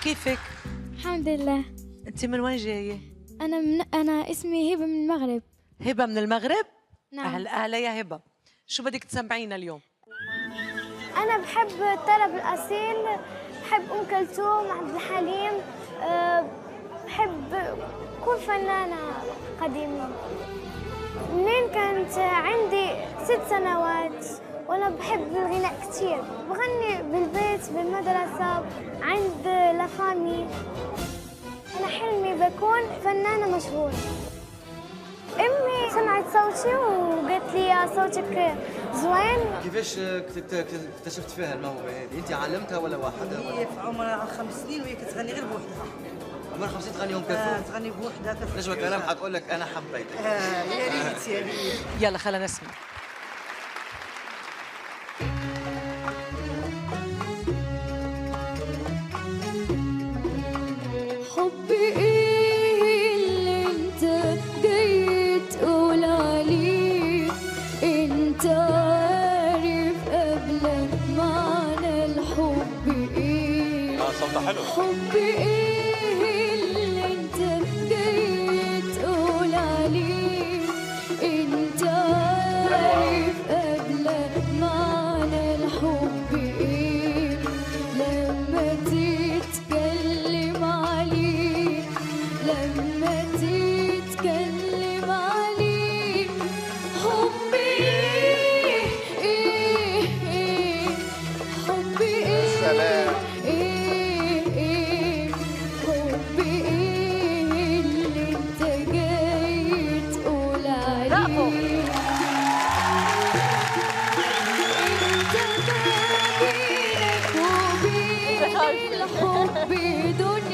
كيفك؟ الحمد لله. انت من وين جايه؟ أنا اسمي هبة من المغرب. هبه من المغرب؟ نعم. اهلا يا هبه، شو بدك تسمعينا اليوم؟ أنا بحب الطرب الأصيل، بحب أم كلثوم، عبد الحليم، بحب كل فنانة قديمة. منين كانت عندي 6 سنوات وأنا بحب الغناء كتير، بغني بالبيت بالمدرسة عند لافامي. أنا حلمي بكون فنانة مشهورة. أمي سمعت صوتي وقالت لي يا صوتك زوين. كيفاش اكتشفت فيها الموهبة هذه؟ أنت علمتها ولا واحدة؟ هي في عمرها 5 سنين وهي كتغني غير بوحدها. عمرها 5 سنين تغني أم كلثوم؟ تغني بوحدها. نجمة كلام حتقول لك أنا حبيتك. يا ريت يا ريت. يلا خلينا نسمع. حبي إيه اللي أنت جاي تقول عليه؟ أنت عارف قبل معنى الحب إيه؟ صوتها حلو. حبي إيه اللي أنت جاي تقول عليه؟ أنت عارف قبل معنى الحب إيه؟ لما تتكلم عليه، لما تتكلم عليه، حبي إيه إيه، حبي إيه سلام. إيه إيه، حبي إيه اللي أنت جاي تقول عليه؟ أنت ما بينك وبين الحب دنيا.